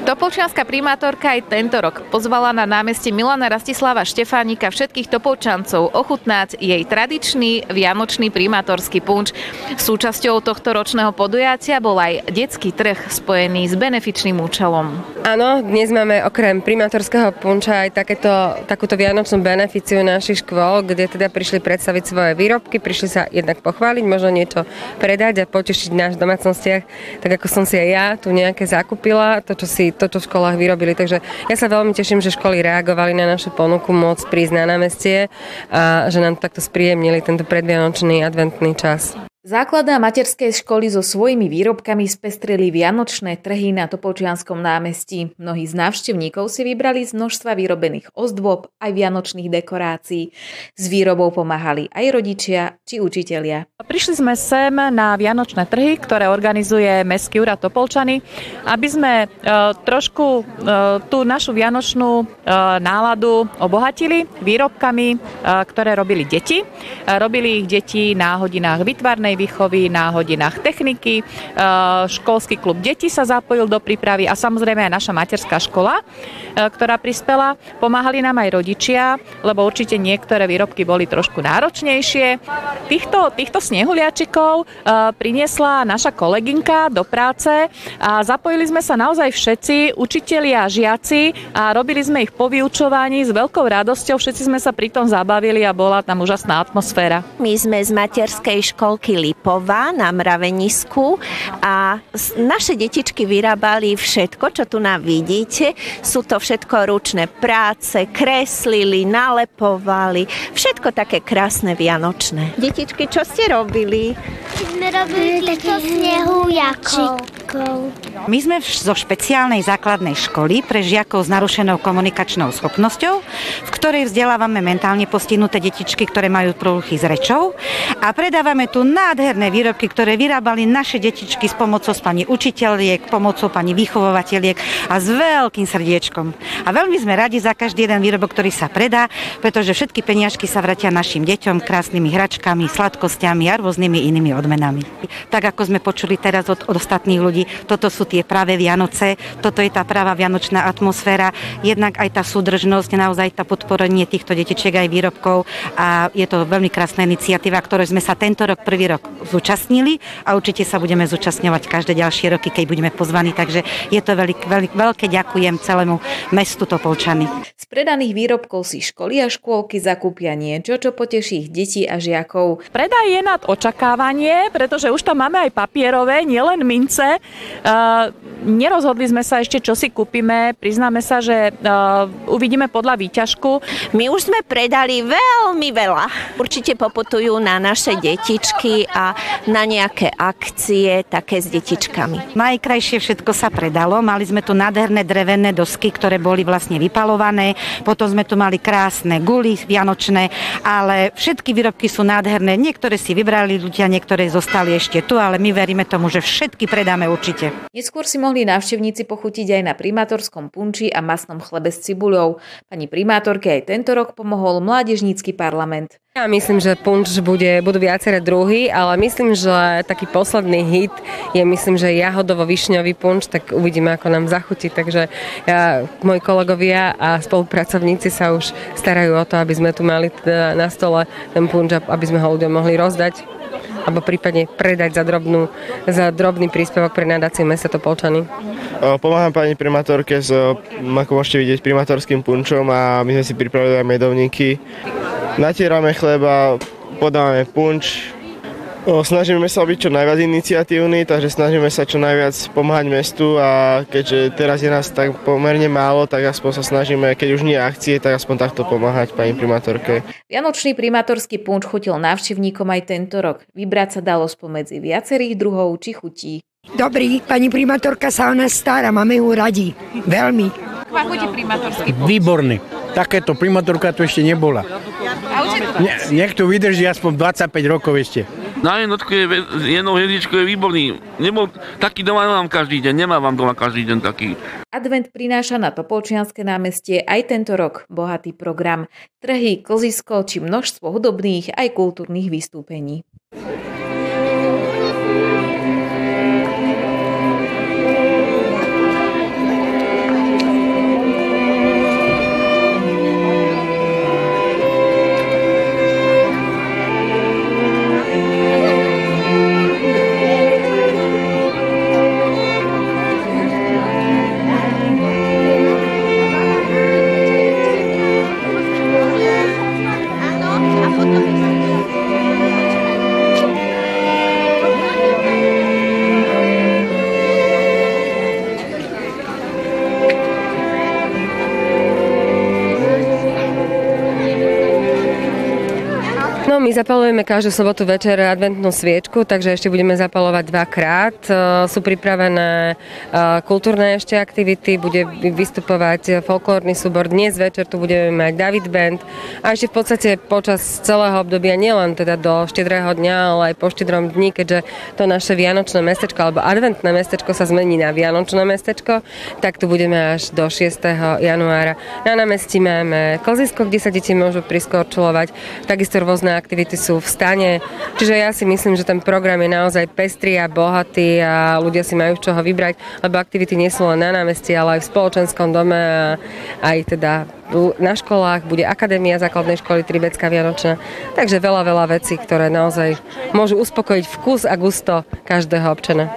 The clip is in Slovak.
Topolčianska primátorka aj tento rok pozvala na námestie Milana Rastislava Štefánika všetkých Topolčancov ochutnať jej tradičný vianočný primátorský punč. Súčasťou tohto ročného podujatia bol aj detský trh spojený s benefičným účelom. Áno, dnes máme okrem primátorského punča aj takúto vianočnú beneficiu našich škôl, kde teda prišli predstaviť svoje výrobky, prišli sa jednak pochváliť, možno niečo predať a potešiť nás v domácnostiach, tak ako som si aj ja tu nejaké zakúpila, to, čo v školách vyrobili. Takže ja sa veľmi teším, že školy reagovali na našu ponuku môcť prísť na námestie a že nám takto spríjemnili tento predvianočný adventný čas. Základné a materské školy so svojimi výrobkami spestrili vianočné trhy na Topolčianskom námestí. Mnohí z návštevníkov si vybrali z množstva vyrobených ozdôb aj vianočných dekorácií. S výrobou pomáhali aj rodičia či učitelia. Prišli sme sem na vianočné trhy, ktoré organizuje Mestský úrad Topolčany, aby sme trošku tú našu vianočnú náladu obohatili výrobkami, ktoré robili deti. Robili ich deti na hodinách výtvarnej výchovy, na hodinách techniky. Školský klub detí sa zapojil do prípravy a samozrejme aj naša materská škola, ktorá prispela. Pomáhali nám aj rodičia, lebo určite niektoré výrobky boli trošku náročnejšie. Týchto snehuliačikov priniesla naša kolegynka do práce a zapojili sme sa naozaj všetci, učitelia a žiaci, a robili sme ich po vyučovaní s veľkou radosťou. Všetci sme sa pri tom zabavili a bola tam úžasná atmosféra. My sme z materskej školky Lipová na Mravenisku a naše detičky vyrábali všetko, čo tu nám vidíte. Sú to všetko ručné práce, kreslili, nalepovali, všetko také krásne vianočné. Detičky, čo ste robili? Sme robili týchto snehuliakov. My sme zo špeciálnej základnej školy pre žiakov s narušenou komunikačnou schopnosťou, v ktorej vzdelávame mentálne postihnuté detičky, ktoré majú poruchy s rečou, a predávame tu nádherné výrobky, ktoré vyrábali naše detičky s pomocou pani učiteľiek, pomocou pani vychovovateľiek a s veľkým srdiečkom. A veľmi sme radi za každý jeden výrobok, ktorý sa predá, pretože všetky peniažky sa vratia našim deťom krásnymi hračkami, sladkosťami a rôznymi inými odmenami. Tak ako sme počuli teraz od ostatných ľudí, toto sú tie práve Vianoce, toto je tá práva vianočná atmosféra, jednak aj tá súdržnosť, naozaj tá podporenie týchto detičiek aj výrobkov, a je to veľmi krásna iniciatíva, ktorej sme sa tento rok prvý rok zúčastnili a určite sa budeme zúčastňovať každé ďalšie roky, keď budeme pozvaní, takže je to veľké ďakujem celému mestu Topolčany. Z predaných výrobkov si školy a škôlky zakúpia niečo, čo poteší ich detí a žiakov. Predaj je nad očakávanie, pretože už tam máme aj papierové, nielen mince. Nerozhodli sme sa ešte, čo si kúpime. Priznáme sa, že uvidíme podľa výťažku. My už sme predali veľmi veľa. Určite poputujú na naše detičky a na nejaké akcie také s detičkami. Najkrajšie všetko sa predalo. Mali sme tu nádherné drevené dosky, ktoré boli vlastne vypalované. Potom sme tu mali krásne guly vianočné, ale všetky výrobky sú nádherné. Niektoré si vybrali ľudia, niektoré zostali ešte tu, ale my veríme tomu, že všetky predáme určite. Neskôr si mohli návštevníci pochutiť aj na primátorskom punči a masnom chlebe s cibuľou. Pani primátorke aj tento rok pomohol mládežnícky parlament. Ja myslím, že punč budú viaceré druhy, ale myslím, že taký posledný hit je, myslím, že jahodovo-višňový punč, tak uvidíme, ako nám zachutí. Takže moji kolegovia a spolupracovníci sa už starajú o to, aby sme tu mali na stole ten punč, aby sme ho ľuďom mohli rozdať alebo prípadne predať za drobný príspevok pre nadáciu mesta Topolčany. Pomáham pani primátorke ako môžete vidieť, primátorským punčom, a my sme si pripravili aj medovníky. Natierame chleba, podávame punč. Snažíme sa byť čo najviac iniciatívni, takže snažíme sa čo najviac pomáhať mestu, a keďže teraz je nás tak pomerne málo, tak aspoň sa snažíme, keď už nie akcie, tak aspoň takto pomáhať pani primátorke. Vianočný primátorský punč chutil návštevníkom aj tento rok. Vybrať sa dalo spomedzi viacerých druhov či chutí. Dobrý, pani primátorka sa o nás stará, máme ju radi. Veľmi. Vám chutí primátorský punč? Výborný. Takéto primátorka tu ešte nebola. Nech tu vydrží aspoň 25 rokov ešte. Na jednotku jednou hviezdičkou je výborný. Taký doma nemám každý deň, nemávam doma každý deň taký. Advent prináša na Topolčianske námestie aj tento rok bohatý program. Trhy, klzisko či množstvo hudobných aj kultúrnych vystúpení. My zapalujeme každú sobotu večer adventnú sviečku, takže ešte budeme zapalovať 2-krát. Sú pripravené kultúrne ešte aktivity, bude vystupovať folklórny súbor. Dnes večer tu budeme mať David Band a ešte v podstate počas celého obdobia, nielen teda do štedrého dňa, ale aj po štedrom dni, keďže to naše vianočné mestečko alebo adventné mestečko sa zmení na vianočné mestečko, tak tu budeme až do 6. januára. Na námestí máme klzisko, kde sa deti môžu priskorčulovať, takisto rôzne aktivity sú v stane. Čiže ja si myslím, že ten program je naozaj pestrý a bohatý a ľudia si majú z čoho vybrať, lebo aktivity nie sú len na námestí, ale aj v spoločenskom dome a aj teda na školách bude Akadémia základnej školy Tribecká Vianočná. Takže veľa vecí, ktoré naozaj môžu uspokojiť vkus a gusto každého občana.